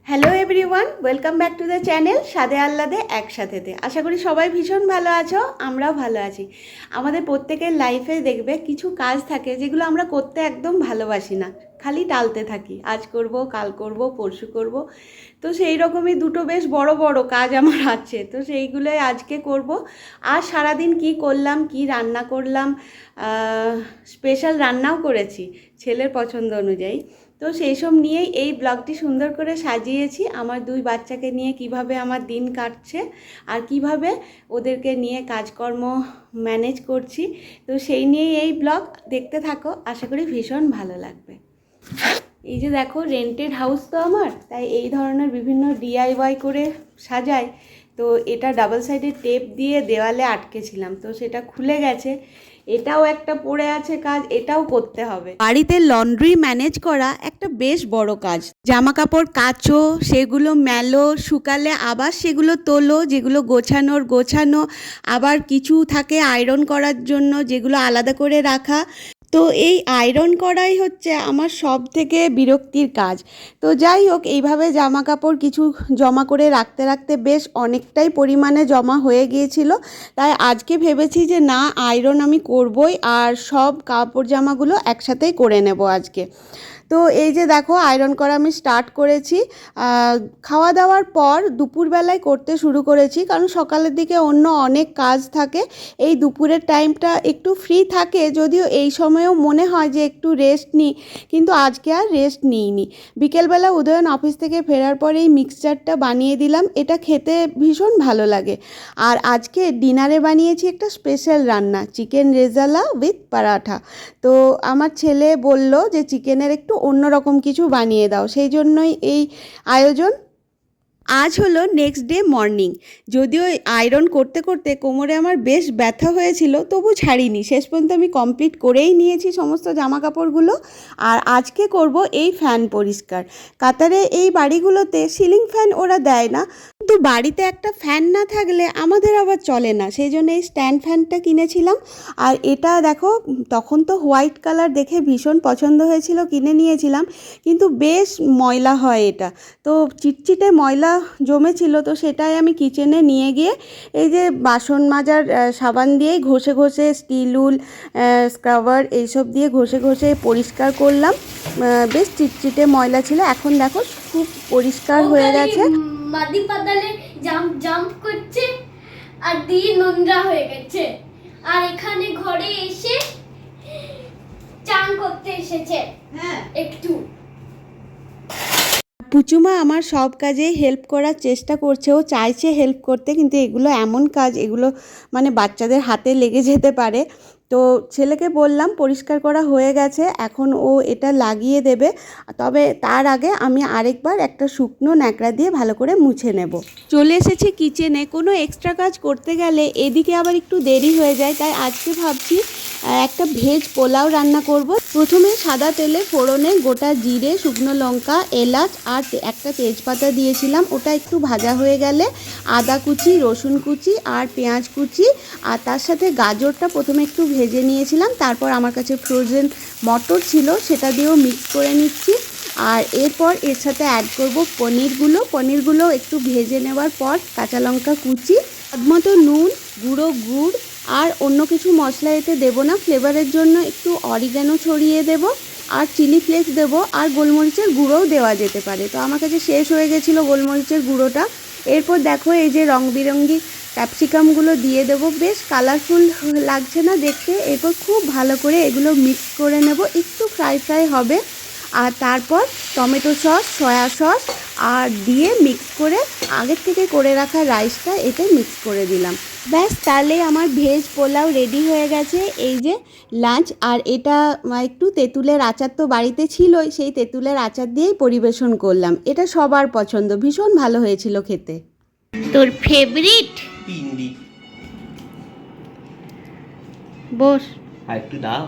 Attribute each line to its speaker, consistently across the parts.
Speaker 1: Hello everyone, welcome back to the channel স্বাদে আহ্লাদে একসাথেতে। আশা করি সবাই ভীষণ ভালো আছো, আমরাও ভালো আছি। আমাদের প্রত্যেকের লাইফে দেখবে কিছু কাজ থাকে যেগুলো আমরা করতে একদম ভালোবাসি না, খালি টালতে থাকি। আজ করব, কাল করব, পরশু করব। তো সেই রকমই দুটো বেশ বড় বড় কাজ আমার আছে, তো সেইগুলোই আজকে করব। আর সারাদিন কি করলাম, কি রান্না করলাম, স্পেশাল রান্নাও করেছি ছেলের পছন্দ অনুযায়ী। তো সেই সব নিয়েই এই ব্লগটি সুন্দর করে সাজিয়েছি। আমার দুই বাচ্চাকে নিয়ে কিভাবে আমার দিন কাটছে আর কিভাবে ওদেরকে নিয়ে কাজকর্ম ম্যানেজ করছি, তো সেই নিয়েই এই ব্লগ। দেখতে থাকো, আশা করি ভীষণ ভালো লাগবে। এই যে দেখো, রেন্টেড হাউস তো আমার, তাই এই ধরনের বিভিন্ন ডিআইওয়াই করে সাজাই। তো এটা ডাবল সাইডের টেপ দিয়ে দেওয়ালে আটকেছিলাম, তো সেটা খুলে গেছে। এটাও একটা পড়ে আছে কাজ, এটাও করতে হবে। বাড়িতে লন্ড্রি ম্যানেজ করা একটা বেশ বড় কাজ। জামা কাপড় কাচো, সেগুলো মেলো, শুকালে আবার সেগুলো তোলো, যেগুলো গোছানো, আবার কিছু থাকে আয়রন করার জন্য, যেগুলো আলাদা করে রাখা। তো এই আয়রন করাই হচ্ছে আমার সব থেকে বিরক্তির কাজ। তো যাই হোক, এইভাবে জামা কাপড় কিছু জমা করে রাখতে রাখতে বেশ অনেকটাই পরিমাণে জমা হয়ে গিয়েছিল। তাই আজকে ভেবেছি যে না, আয়রন আমি করবই, আর সব কাপড় জামাগুলো একসাথেই করে নেব আজকে। তো এই যে দেখো, আয়রন করা আমি স্টার্ট করেছি খাওয়া দাওয়ার পর। দুপুরবেলায় করতে শুরু করেছি, কারণ সকালের দিকে অন্য অনেক কাজ থাকে। এই দুপুরের টাইমটা একটু ফ্রি থাকে, যদিও এই সময়েও মনে হয় যে একটু রেস্ট নিই, কিন্তু আজকে আর রেস্ট নিইনি। বিকেলবেলা উদয়ন অফিস থেকে ফেরার পর এই মিক্সচারটা বানিয়ে দিলাম। এটা খেতে ভীষণ ভালো লাগে। আর আজকে ডিনারে বানিয়েছি একটা স্পেশাল রান্না, চিকেন রেজালা উইথ পরাঠা। তো আমার ছেলে বলল যে চিকেনের একটু অন্যরকম কিছু বানিয়ে দাও, সেই জন্যই এই আয়োজন। আজ হলো নেক্সট ডে মর্নিং। যদিও আয়রন করতে করতে কোমরে আমার বেশ ব্যথা হয়েছিল, তবু ছাড়িনি, শেষ পর্যন্ত আমি কমপ্লিট করেই নিয়েছি সমস্ত জামা কাপড়গুলো। আর আজকে করব এই ফ্যান পরিষ্কার। কাতারে এই বাড়িগুলোতে সিলিং ফ্যান ওরা দেয় না, কিন্তু বাড়িতে একটা ফ্যান না থাকলে আমাদের আবার চলে না, সেই জন্য এই স্ট্যান্ড ফ্যানটা কিনেছিলাম। আর এটা দেখো, তখন তো হোয়াইট কালার দেখে ভীষণ পছন্দ হয়েছিল, কিনে নিয়েছিলাম, কিন্তু বেশ ময়লা হয় এটা। তো চিটচিটে ময়লা জমেছিল, তো সেটাই আমি কিচেনে নিয়ে গিয়ে এই যে বাসন মাজার সাবান দিয়েই ঘষে ঘষে, স্টিল উল, স্ক্রাবার এইসব দিয়ে ঘষে ঘষে পরিষ্কার করলাম। বেশ চিটচিটে ময়লা ছিল, এখন দেখো খুব পরিষ্কার হয়ে গেছে।
Speaker 2: মাদি পাতালে জাম্প জাম্প করছে আর দিয়ে নোংরা হয়ে গেছে। আর এখানে ঘরে এসে চান করতে এসেছে। হ্যাঁ, একটু
Speaker 1: পুচুমা আমার সব কাজেই হেল্প করার চেষ্টা করছে, ও চাইছে হেল্প করতে, কিন্তু এগুলো এমন কাজ, এগুলো মানে বাচ্চাদের হাতে লেগে যেতে পারে। তো ছেলেকে বললাম পরিষ্কার করা হয়ে গেছে, এখন ও এটা লাগিয়ে দেবে। তবে তার আগে আমি আরেকবার একটা শুকনো ন্যাকড়া দিয়ে ভালো করে মুছে নেব। চলে এসেছি কিচেনে। কোনো এক্সট্রা কাজ করতে গেলে এদিকে আবার একটু দেরি হয়ে যায়, তাই আজকে ভাবছি একটা ভেজ পোলাও রান্না করব। প্রথমে সাদা তেলে ফোড়নে গোটা জিরে, শুকনো লঙ্কা, এলাচ আর একটা তেজপাতা দিয়েছিলাম। ওটা একটু ভাজা হয়ে গেলে আদা কুচি, রসুন কুচি আর পেঁয়াজ কুচি, আর তার সাথে গাজরটা প্রথমে একটু ভেজে নিয়েছিলাম। তারপর আমার কাছে ফ্রোজেন মটর ছিল, সেটা দিয়েও মিক্স করে নিচ্ছি। আর এরপর এর সাথে অ্যাড করব পনিরগুলো একটু ভেজে নেওয়ার পর কাঁচা লঙ্কা কুচি, স্বাদমতো নুন, গুঁড়ো গুড়, আর অন্য কিছু মশলা এতে দেবো না। ফ্লেভারের জন্য একটু অরিগ্যানো ছড়িয়ে দেব, আর চিলি ফ্লেক্স দেবো, আর গোলমরিচের গুঁড়োও দেওয়া যেতে পারে। তো আমার কাছে শেষ হয়ে গেছিলো গোলমরিচের গুঁড়োটা। এরপর দেখো, এই যে রং বেরঙ্গি ক্যাপসিকামগুলো দিয়ে দেবো, বেশ কালারফুল লাগছে না দেখতে। এরপর খুব ভালো করে এগুলো মিক্স করে নেব, একটু ফ্রাই হবে। আর তারপর টমেটো সস, সয়া সস আর দিয়ে মিক্স করে আগের থেকে করে রাখা রাইসটা এতে মিক্স করে দিলাম। ব্যাস, তাহলে আমার ভেজ পোলাও রেডি হয়ে গেছে। এই যে লাঞ্চ। আর এটা একটু তেঁতুলের আচার তো বাড়িতে ছিলই, সেই তেঁতুলের আচার দিয়েই পরিবেশন করলাম। এটা সবার পছন্দ, ভীষণ ভালো হয়েছিল খেতে। তোর ফেভারিট
Speaker 3: পিন্ডি
Speaker 1: বস।
Speaker 3: আর একটু দাও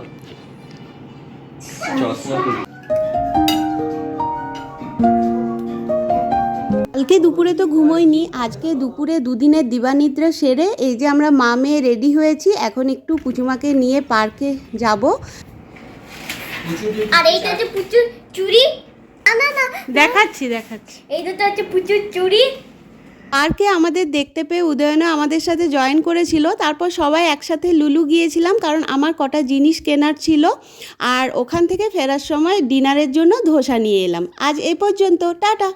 Speaker 3: চশমা করি।
Speaker 1: কালকে দুপুরে তো ঘুমোইনি, আজকে দুপুরে দুদিনের দিবানিদ্রা সেরে এই যে আমরা মা মেয়ে রেডি হয়েছি। এখন একটু পুচুমাকে নিয়ে পার্কে যাব।
Speaker 2: আর এইটা যে পুচুর চুড়ি না না
Speaker 1: দেখাচ্ছি
Speaker 2: এই দুটো হচ্ছে পুচুর চুড়ি।
Speaker 1: পার্কে আমাদের দেখতে পেয়ে উদয়না আমাদের সাথে জয়েন করেছিল, তারপর সবাই একসাথে লুলু গিয়েছিলাম কারণ আমার কটা জিনিস কেনার ছিল, আর ওখান থেকে ফেরার সময় ডিনারের জন্য ধোসা নিয়ে এলাম। আজ এই পর্যন্ত, টাটা।